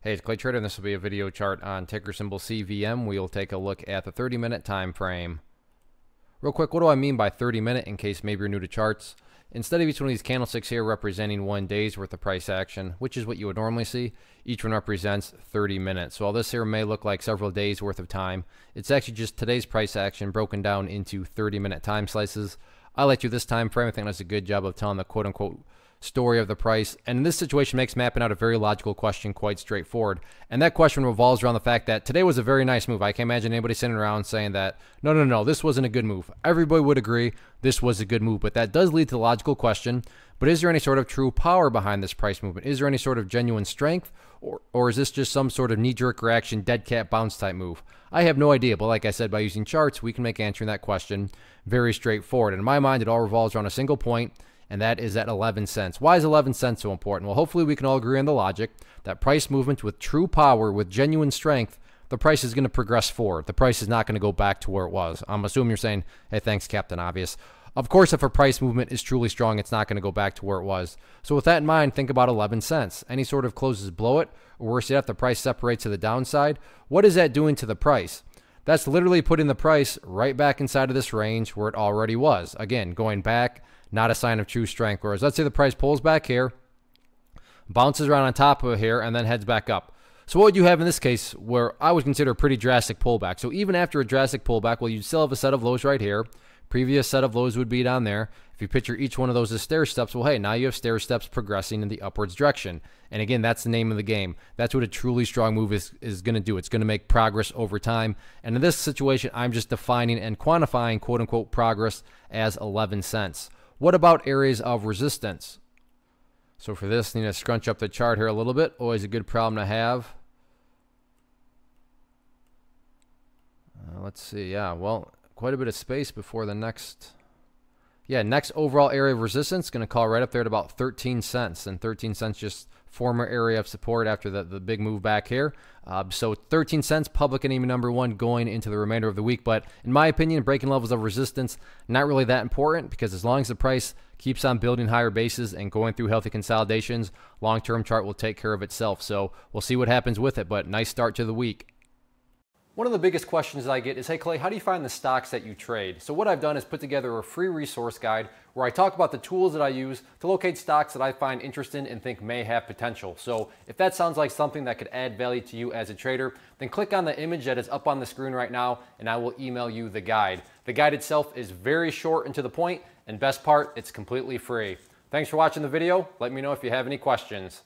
Hey, it's Clay Trader, and this will be a video chart on ticker symbol CVM. We'll take a look at the 30-minute time frame. Real quick, what do I mean by 30-minute in case maybe you're new to charts? Instead of each one of these candlesticks here representing 1 day's worth of price action, which is what you would normally see, each one represents 30 minutes. So while this here may look like several days worth of time, it's actually just today's price action broken down into 30-minute time slices. I like to this time frame. I think that's a good job of telling the quote-unquote story of the price, and in this situation makes mapping out a very logical question quite straightforward. And that question revolves around the fact that today was a very nice move. I can't imagine anybody sitting around saying that no, this wasn't a good move. Everybody would agree this was a good move, but that does lead to the logical question, but is there any sort of true power behind this price movement? Is there any sort of genuine strength, or is this just some sort of knee-jerk reaction, dead cat bounce type move? I have no idea, but like I said, by using charts, we can make answering that question very straightforward. And in my mind, it all revolves around a single point, and that is at 11 cents. Why is 11 cents so important? Well, hopefully we can all agree on the logic that price movement with true power, with genuine strength, the price is going to progress forward. The price is not going to go back to where it was. I'm assuming you're saying, hey, thanks, Captain Obvious. Of course, if a price movement is truly strong, it's not going to go back to where it was. So with that in mind, think about 11 cents. Any sort of closes below it, or worse yet, if the price separates to the downside, what is that doing to the price? That's literally putting the price right back inside of this range where it already was. Again, going back, not a sign of true strength. Whereas let's say the price pulls back here, bounces around on top of it here, and then heads back up. So what would you have in this case where I would consider a pretty drastic pullback? So even after a drastic pullback, well, you'd still have a set of lows right here. Previous set of lows would be down there. If you picture each one of those as stair steps, well, hey, now you have stair steps progressing in the upwards direction. And again, that's the name of the game. That's what a truly strong move is going to do. It's going to make progress over time. And in this situation, I'm just defining and quantifying quote-unquote progress as 11 cents. What about areas of resistance? So for this, need to scrunch up the chart here a little bit. Always a good problem to have. Let's see. Yeah, well, quite a bit of space before the next. Yeah, next overall area of resistance, going to call right up there at about 13 cents. And 13 cents just former area of support after the big move back here. So 13 cents, public enemy number one going into the remainder of the week. But in my opinion, breaking levels of resistance, not really that important, because as long as the price keeps on building higher bases and going through healthy consolidations, long-term chart will take care of itself. So we'll see what happens with it, but nice start to the week. One of the biggest questions I get is, hey Clay, how do you find the stocks that you trade? So what I've done is put together a free resource guide where I talk about the tools that I use to locate stocks that I find interesting and think may have potential. So if that sounds like something that could add value to you as a trader, then click on the image that is up on the screen right now and I will email you the guide. The guide itself is very short and to the point, and best part, it's completely free. Thanks for watching the video. Let me know if you have any questions.